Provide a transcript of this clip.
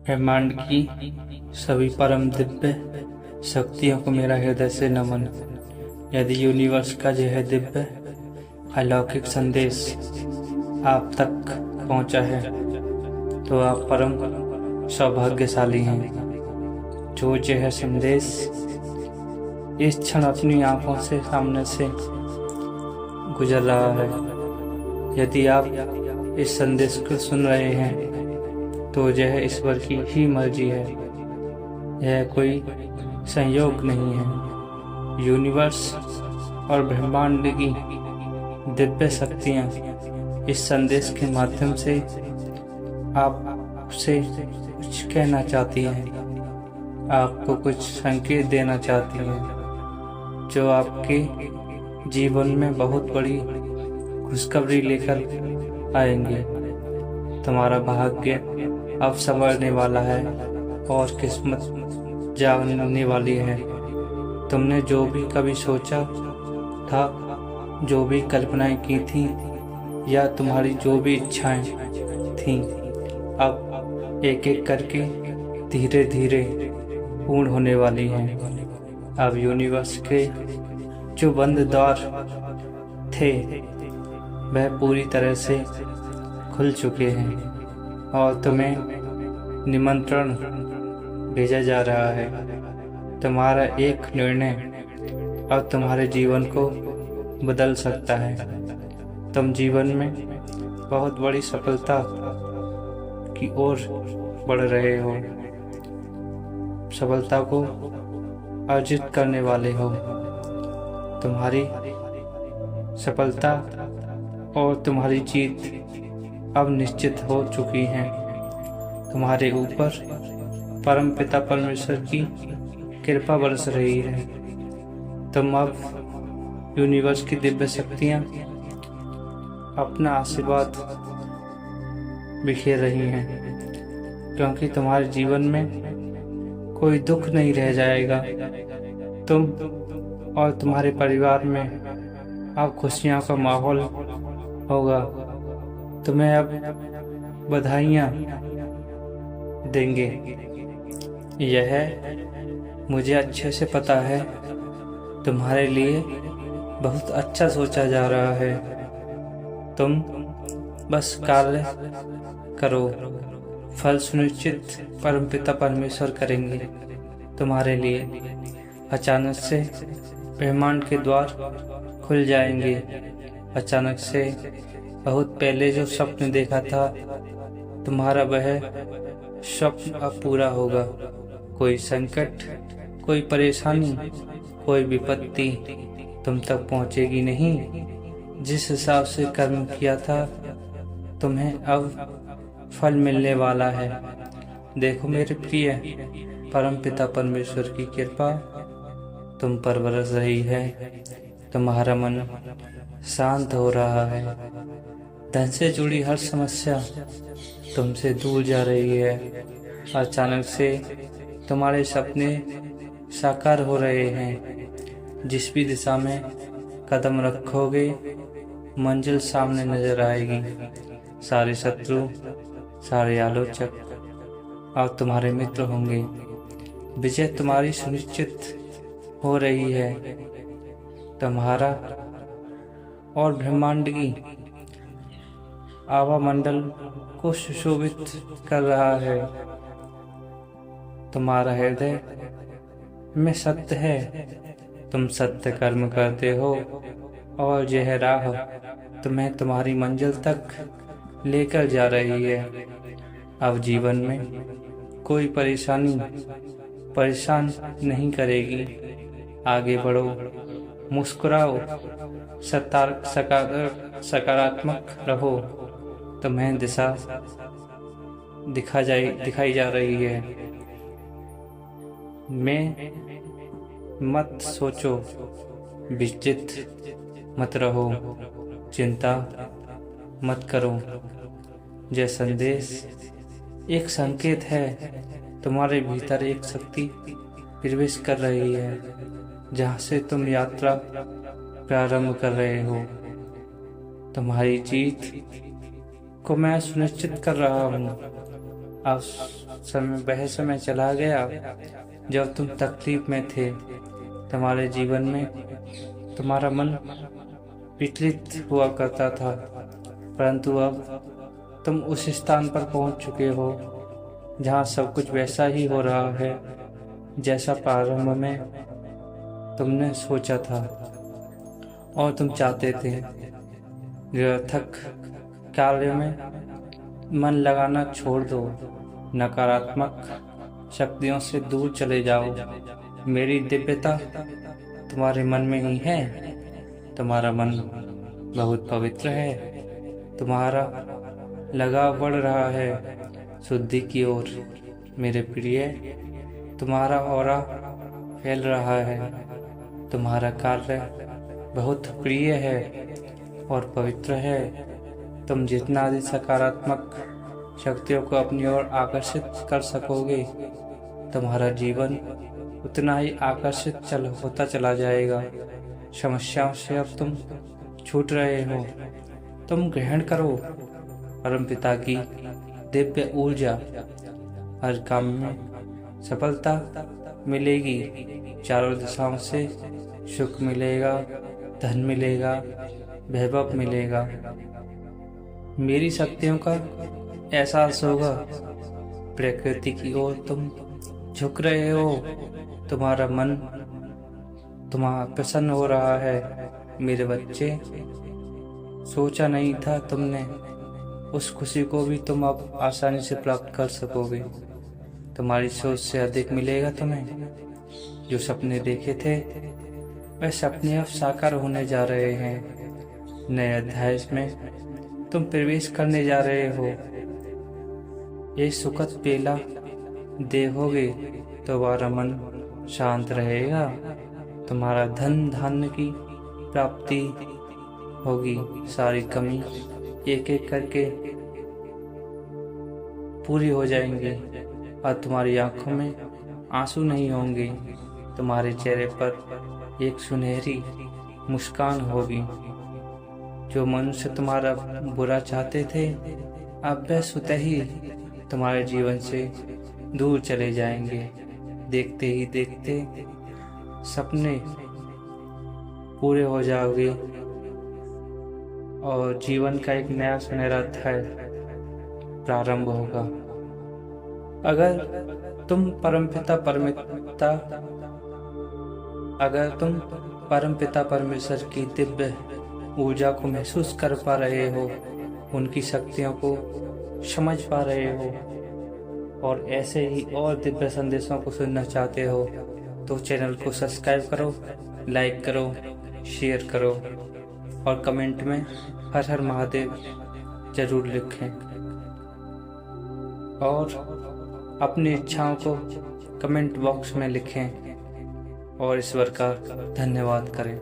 ब्रह्मांड की सभी परम दिव्य शक्तियों को मेरा हृदय से नमन। यदि यूनिवर्स का यह दिव्य अलौकिक संदेश आप तक पहुंचा है तो आप परम सौभाग्यशाली हैं। जो यह संदेश इस क्षण अपनी आंखों से सामने से गुजर रहा है, यदि आप इस संदेश को सुन रहे हैं तो यह ईश्वर की ही मर्जी है। यह कोई संयोग नहीं है। यूनिवर्स और ब्रह्मांड की दिव्य शक्तियाँ इस संदेश के माध्यम से आपसे कुछ कहना चाहती हैं, आपको कुछ संकेत देना चाहती हैं जो आपके जीवन में बहुत बड़ी खुशखबरी लेकर आएंगे। तुम्हारा भाग्य अब संवरने वाला है और किस्मत जागने वाली है। तुमने जो भी कभी सोचा था, जो भी कल्पनाएं की थी या तुम्हारी जो भी इच्छाएं थीं, अब एक एक करके धीरे धीरे पूर्ण होने वाली हैं। अब यूनिवर्स के जो बंद द्वार थे वह पूरी तरह से खुल चुके हैं और तुम्हें निमंत्रण भेजा जा रहा है। तुम्हारा एक निर्णय अब तुम्हारे जीवन को बदल सकता है। तुम जीवन में बहुत बड़ी सफलता की ओर बढ़ रहे हो, सफलता को अर्जित करने वाले हो। तुम्हारी सफलता और तुम्हारी जीत अब निश्चित हो चुकी हैं। तुम्हारे ऊपर परमपिता परमेश्वर की कृपा बरस रही है। तुम अब यूनिवर्स की दिव्य शक्तियाँ अपना आशीर्वाद बिखेर रही हैं, क्योंकि तुम्हारे जीवन में कोई दुख नहीं रह जाएगा। तुम और तुम्हारे परिवार में अब खुशियों का माहौल होगा। तुम्हें अब बधाइयाँ देंगे। यह मुझे अच्छे से पता है। तुम्हारे लिए बहुत अच्छा सोचा जा रहा है। तुम बस कार्य करो, फल सुनिश्चित परमपिता परमेश्वर करेंगे तुम्हारे लिए। अचानक से ब्रह्मांड के द्वार खुल जाएंगे। अचानक से बहुत पहले जो स्वप्न देखा था, तुम्हारा वह स्वप्न अब पूरा होगा। कोई संकट, कोई परेशानी, कोई विपत्ति तुम तक पहुंचेगी नहीं। जिस हिसाब से कर्म किया था, तुम्हें अब फल मिलने वाला है। देखो मेरे प्रिय, परमपिता परमेश्वर की कृपा तुम पर बरस रही है। तुम्हारा मन शांत हो रहा है। धन से जुड़ी हर समस्या तुमसे दूर जा रही है। अचानक से तुम्हारे सपने साकार हो रहे हैं। जिस भी दिशा में कदम रखोगे, मंजिल सामने नजर आएगी। सारे शत्रु, सारे आलोचक अब तुम्हारे मित्र होंगे। विजय तुम्हारी सुनिश्चित हो रही है। तुम्हारा और ब्रह्मांड की आवामंडल को सुशोभित कर रहा है। तुम्हारा हृदय में सत्य है। तुम सत्य कर्म करते हो और यह राह तुम्हें तुम्हारी मंजिल तक लेकर जा रही है। अब जीवन में कोई परेशानी परेशान नहीं करेगी। आगे बढ़ो, मुस्कुराओ, सकारात्मक रहो। तुम्हें दिशा दिखाई जा रही है। मैं मत सोचो, विचलित मत रहो, चिंता मत करो। यह संदेश एक संकेत है। तुम्हारे भीतर एक शक्ति प्रवेश कर रही है, जहाँ से तुम यात्रा प्रारंभ कर रहे हो। तुम्हारी जीत को मैं सुनिश्चित कर रहा हूँ। अब वह समय चला गया जब तुम तकलीफ में थे। तुम्हारे जीवन में तुम्हारा मन विचलित हुआ करता था, परंतु अब तुम उस स्थान पर पहुंच चुके हो जहां सब कुछ वैसा ही हो रहा है जैसा प्रारंभ में तुमने सोचा था और तुम चाहते थे। निरर्थक कार्य में मन लगाना छोड़ दो, नकारात्मक शक्तियों से दूर चले जाओ। मेरी दिव्यता तुम्हारे मन में ही है। तुम्हारा मन बहुत पवित्र है। तुम्हारा लगाव बढ़ रहा है शुद्धि की ओर। मेरे प्रिय, तुम्हारा ऑरा फैल रहा है। तुम्हारा कार्य बहुत प्रिय है और पवित्र है। तुम जितना अधिक सकारात्मक शक्तियों को अपनी ओर आकर्षित कर सकोगे, तुम्हारा जीवन उतना ही आकर्षित होता चला जाएगा। समस्याओं से अब तुम छूट रहे हो। तुम ग्रहण करो परमपिता की दिव्य ऊर्जा। हर काम में सफलता मिलेगी। चारों दिशाओं से सुख मिलेगा, धन मिलेगा, वैभव मिलेगा। मेरी शक्तियों का एहसास होगा। प्रकृति की ओर तुम झुक रहे हो। तुम्हारा मन प्रसन्न हो रहा है। मेरे बच्चे, सोचा नहीं था तुमने उस खुशी को भी तुम अब आसानी से प्राप्त कर सकोगे। तुम्हारी सोच से अधिक मिलेगा तुम्हें। जो सपने देखे थे वह सपने अब साकार होने जा रहे हैं। नए अध्याय में तुम प्रवेश करने जा रहे हो। ये सुखद बेला देखोगे तो तुम्हारा मन शांत रहेगा। तुम्हारा धन धान्य की प्राप्ति होगी। सारी कमी एक एक करके पूरी हो जाएंगी और तुम्हारी आंखों में आंसू नहीं होंगे। तुम्हारे चेहरे पर एक सुनहरी मुस्कान होगी। जो मनुष्य तुम्हारा बुरा चाहते थे, अब वह स्वतः ही तुम्हारे जीवन से दूर चले जाएंगे। देखते ही देखते सपने पूरे हो जाओगे और जीवन का एक नया सुनहरा अध्याय प्रारंभ होगा। अगर तुम परमपिता परमेश्वर की दिव्य ऊर्जा को महसूस कर पा रहे हो, उनकी शक्तियों को समझ पा रहे हो और ऐसे ही और दिव्य संदेशों को सुनना चाहते हो, तो चैनल को सब्सक्राइब करो, लाइक करो, शेयर करो और कमेंट में हर हर महादेव जरूर लिखें और अपनी इच्छाओं को कमेंट बॉक्स में लिखें और ईश्वर का धन्यवाद करें।